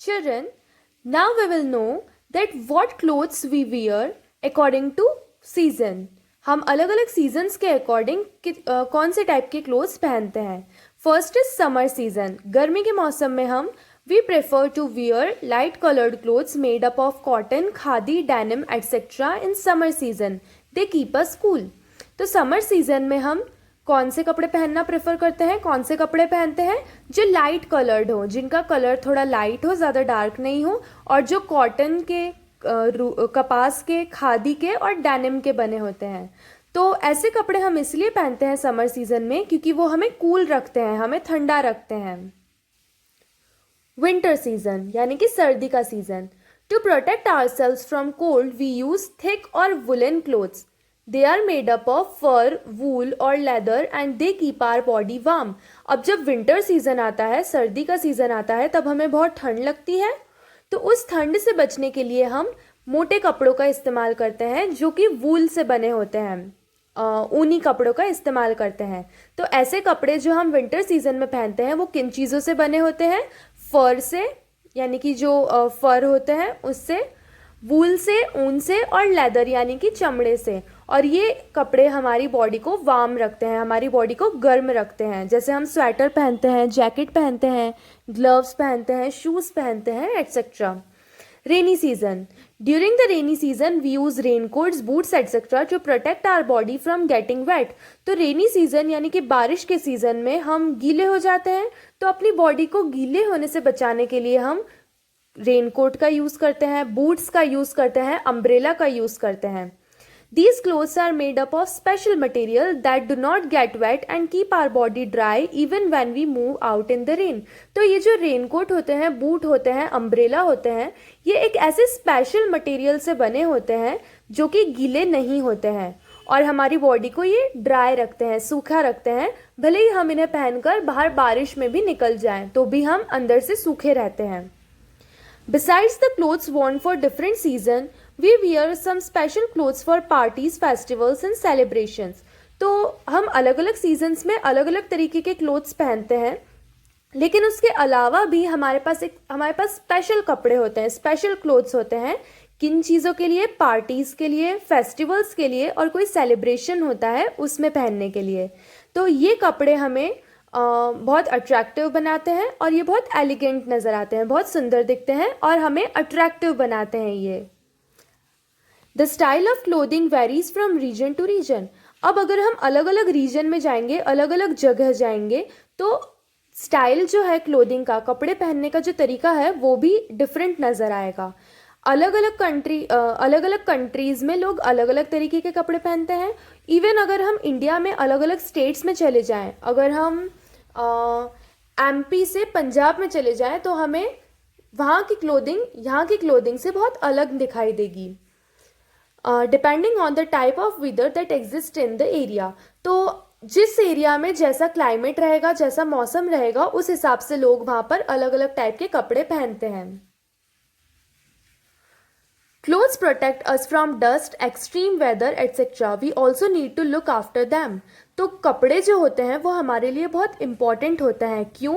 Children, now we will know that what clothes we wear according to season. हम अलग अलग seasons के according कौन से टाइप के क्लोथ्स पहनते हैं. First is summer season. गर्मी के मौसम में हम we prefer to wear light coloured clothes made up of cotton, khadi, denim et cetera in summer season. They keep us cool. तो समर सीजन में हम कौन से कपड़े पहनना प्रेफर करते हैं, कौन से कपड़े पहनते हैं जो लाइट कलर्ड हो, जिनका कलर थोड़ा लाइट हो, ज़्यादा डार्क नहीं हो, और जो कॉटन के, कपास के, खादी के और डेनिम के बने होते हैं. तो ऐसे कपड़े हम इसलिए पहनते हैं समर सीजन में क्योंकि वो हमें कूल रखते हैं, हमें ठंडा रखते हैं. विंटर सीजन यानी कि सर्दी का season. To protect ourselves from cold we use thick और woollen clothes. They are made up of fur, wool or leather and they keep our body warm. अब जब विंटर सीजन आता है, सर्दी का सीजन आता है, तब हमें बहुत ठंड लगती है. तो उस ठंड से बचने के लिए हम मोटे कपड़ों का इस्तेमाल करते हैं जो कि वूल से बने होते हैं, ऊनी कपड़ों का इस्तेमाल करते हैं. तो ऐसे कपड़े जो हम विंटर सीजन में पहनते हैं वो किन चीज़ों से बने होते हैं? फर से, यानी कि जो फर होते हैं उससे, वूल से, ऊन से, और लेदर यानी कि चमड़े से. और ये कपड़े हमारी बॉडी को वार्म रखते हैं, हमारी बॉडी को गर्म रखते हैं. जैसे हम स्वेटर पहनते हैं, जैकेट पहनते हैं, ग्लव्स पहनते हैं, शूज़ पहनते हैं et cetera. Rainy season. During the rainy season we use raincoats, boots et cetera to protect our body from getting wet. तो रेनी सीजन यानी कि बारिश के सीज़न में हम गीले हो जाते हैं, तो अपनी बॉडी को गीले होने से बचाने के लिए हम रेनकोट का यूज़ करते हैं, बूट्स का यूज़ करते हैं, अम्ब्रेला का यूज़ करते हैं. These clothes are made up of special material that do not get wet and keep our body dry even when we move out in the rain. तो ये जो रेनकोट होते हैं, बूट होते हैं, अम्ब्रेला होते हैं, ये एक ऐसे स्पेशल मटेरियल से बने होते हैं जो कि गीले नहीं होते हैं और हमारी बॉडी को ये ड्राई रखते हैं, सूखा रखते हैं. भले ही हम इन्हें पहनकर बाहर बारिश में भी निकल जाएं तो भी हम अंदर से सूखे रहते हैं. Besides the clothes worn for different season, we wear some special clothes for parties, festivals and celebrations. तो हम अलग अलग सीजन्स में अलग अलग तरीके के क्लोथ्स पहनते हैं, लेकिन उसके अलावा भी हमारे पास स्पेशल कपड़े होते हैं, स्पेशल क्लोथ्स होते हैं. किन चीज़ों के लिए? पार्टीज़ के लिए, फेस्टिवल्स के लिए, और कोई सेलिब्रेशन होता है उसमें पहनने के लिए. तो ये कपड़े हमें बहुत अट्रैक्टिव बनाते हैं और ये बहुत एलिगेंट नज़र आते हैं, बहुत सुंदर दिखते हैं और हमें अट्रैक्टिव बनाते हैं ये. The style of clothing varies from region to region. अब अगर हम अलग अलग रीजन में जाएंगे, अलग अलग जगह जाएंगे, तो स्टाइल जो है क्लोथिंग का, कपड़े पहनने का जो तरीका है वो भी डिफरेंट नज़र आएगा. अलग अलग कंट्रीज़ में लोग अलग अलग तरीके के कपड़े पहनते हैं. इवन अगर हम इंडिया में अलग अलग स्टेट्स में चले जाएं, अगर हम एमपी से पंजाब में चले जाएं तो हमें वहाँ की क्लोथिंग यहाँ की क्लोथिंग से बहुत अलग दिखाई देगी, depending on the type of whether that exist in the area. तो जिस एरिया में जैसा क्लाइमेट रहेगा, जैसा मौसम रहेगा, उस हिसाब से लोग वहाँ पर अलग अलग टाइप के कपड़े पहनते हैं. Clothes protect us from dust, extreme weather, etc. We also need to look after them. तो कपड़े जो होते हैं वो हमारे लिए बहुत इम्पॉर्टेंट होते हैं. क्यों?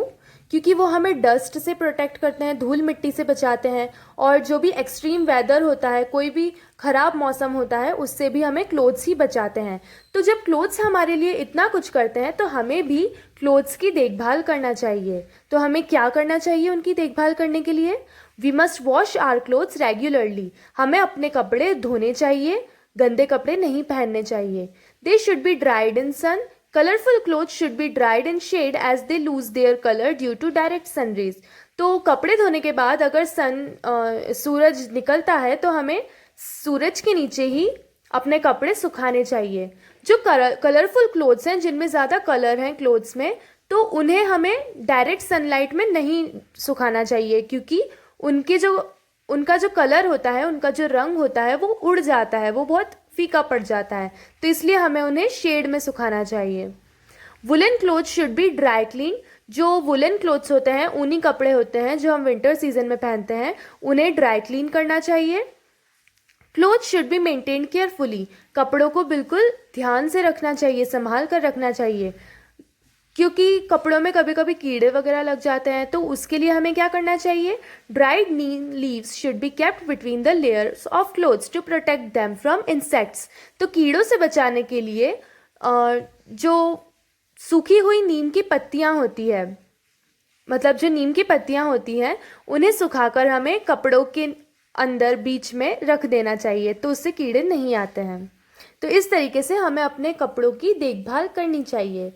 क्योंकि वो हमें डस्ट से प्रोटेक्ट करते हैं, धूल मिट्टी से बचाते हैं, और जो भी एक्सट्रीम वेदर होता है, कोई भी ख़राब मौसम होता है, उससे भी हमें क्लोथ्स ही बचाते हैं. तो जब क्लोथ्स हमारे लिए इतना कुछ करते हैं तो हमें भी क्लोथ्स की देखभाल करना चाहिए. तो हमें क्या करना चाहिए उनकी देखभाल करने के लिए? We must wash our clothes regularly. हमें अपने कपड़े धोने चाहिए, गंदे कपड़े नहीं पहनने चाहिए. They should be dried in sun. Colourful clothes should be dried in shade as they lose their colour due to direct sun rays. तो कपड़े धोने के बाद अगर सूरज निकलता है तो हमें सूरज के नीचे ही अपने कपड़े सुखाने चाहिए. जो कलरफुल क्लोथ्स हैं, जिनमें ज़्यादा कलर हैं क्लोथ्स में, तो उन्हें हमें डायरेक्ट सनलाइट में नहीं सुखाना चाहिए क्योंकि उनका जो कलर होता है, उनका जो रंग होता है वो उड़ जाता है, वो बहुत फीका पड़ जाता है. तो इसलिए हमें उन्हें शेड में सुखाना चाहिए. Woollen clothes should B dry clean. जो वुलन क्लोथ्स होते हैं, ऊनी कपड़े होते हैं जो हम विंटर सीजन में पहनते हैं, उन्हें ड्राई क्लीन करना चाहिए. Clothes should be maintain carefully. कपड़ों को बिल्कुल ध्यान से रखना चाहिए, संभाल कर रखना चाहिए. क्योंकि कपड़ों में कभी कभी कीड़े वगैरह लग जाते हैं, तो उसके लिए हमें क्या करना चाहिए? Dried neem leaves should be kept between the layers of clothes to protect them from insects. तो कीड़ों से बचाने के लिए जो सूखी हुई नीम की पत्तियां होती है, मतलब जो नीम की पत्तियां होती हैं, उन्हें सुखाकर हमें कपड़ों के अंदर बीच में रख देना चाहिए, तो उससे कीड़े नहीं आते हैं। तो इस तरीके से हमें अपने कपड़ों की देखभाल करनी चाहिए।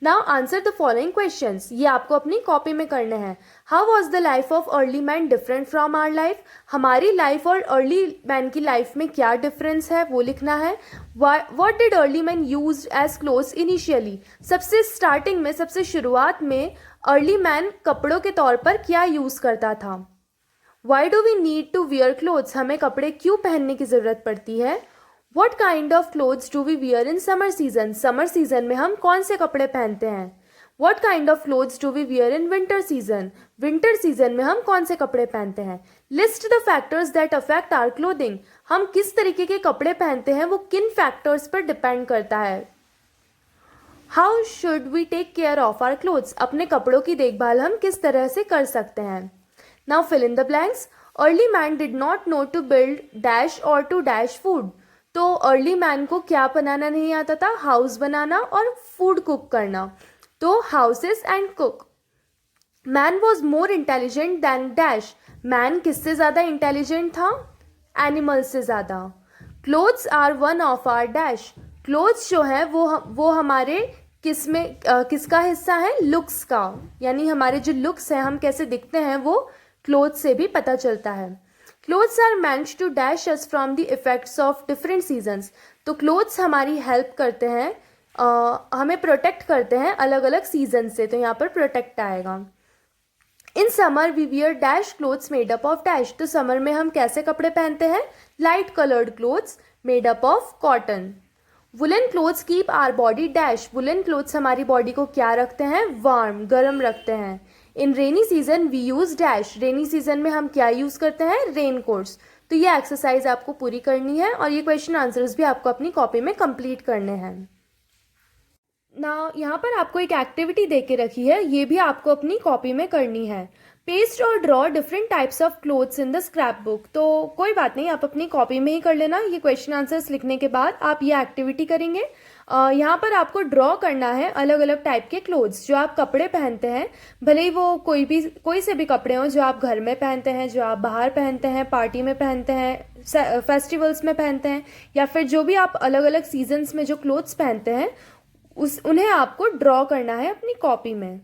Now answer the following questions, ये आपको अपनी कॉपी में करने हैं। How was the life of early man different from our life? हमारी लाइफ और अर्ली मैन की लाइफ में क्या डिफरेंस है वो लिखना है। What did early man use as clothes initially? सबसे स्टार्टिंग में, सबसे शुरुआत में अर्ली मैन कपड़ों के तौर पर क्या यूज करता था? Why do we need to wear clothes? हमें कपड़े क्यों पहनने की जरूरत पड़ती है? What kind of clothes do we wear in summer season? Summer season में हम कौन से कपड़े पहनते हैं? What kind of clothes do we wear in winter season? Winter season में हम कौन से कपड़े पहनते हैं? List the factors that affect our clothing. हम किस तरीके के कपड़े पहनते हैं वो किन फैक्टर्स पर डिपेंड करता है। How should we take care of our clothes? अपने कपड़ों की देखभाल हम किस तरह से कर सकते हैं। Now fill in the blanks. Early man did not know to build dash और टू डैश फूड। तो अर्ली मैन को क्या बनाना नहीं आता था? हाउस बनाना और फूड कुक करना। तो houses and cook. Man was more intelligent than dash. Man किससे ज़्यादा इंटेलिजेंट था? एनिमल्स से ज़्यादा। Clothes are one of our dash. Clothes जो है वो हमारे किस में किसका हिस्सा है? लुक्स का। यानी हमारे जो लुक्स हैं, हम कैसे दिखते हैं, वो क्लोथ्स से भी पता चलता है। Clothes are meant to dash us from the effects of different seasons. तो क्लोथ्स हमारी हेल्प करते हैं, हमें प्रोटेक्ट करते हैं अलग अलग सीजन से, तो यहाँ पर प्रोटेक्ट आएगा। In summer we wear dash clothes made up of dash. तो समर में हम कैसे कपड़े पहनते हैं? Light coloured clothes made up of cotton. Woollen clothes keep our body dash. Woollen clothes हमारी बॉडी को क्या रखते हैं? वार्म, गर्म रखते हैं। In rainy season we use dash. Rainy season में हम क्या यूज करते हैं? Raincoats. तो ये एक्सरसाइज आपको पूरी करनी है और ये क्वेश्चन आंसर्स भी आपको अपनी कॉपी में कंप्लीट करने हैं। ना यहाँ पर आपको एक एक्टिविटी दे के रखी है, ये भी आपको अपनी कॉपी में करनी है। पेस्ट और draw different types of clothes in the scrap book. तो कोई बात नहीं, आप अपनी कॉपी में ही कर लेना। ये क्वेश्चन आंसर्स लिखने के बाद आप ये एक्टिविटी करेंगे। यहाँ पर आपको ड्रॉ करना है अलग अलग टाइप के क्लोथ्स जो आप कपड़े पहनते हैं, भले ही वो कोई से भी कपड़े हों, जो आप घर में पहनते हैं, जो आप बाहर पहनते हैं, पार्टी में पहनते हैं, फेस्टिवल्स में पहनते हैं, या फिर जो भी आप अलग अलग सीजन्स में जो क्लोथ्स पहनते हैं उन्हें आपको ड्रॉ करना है अपनी कॉपी में।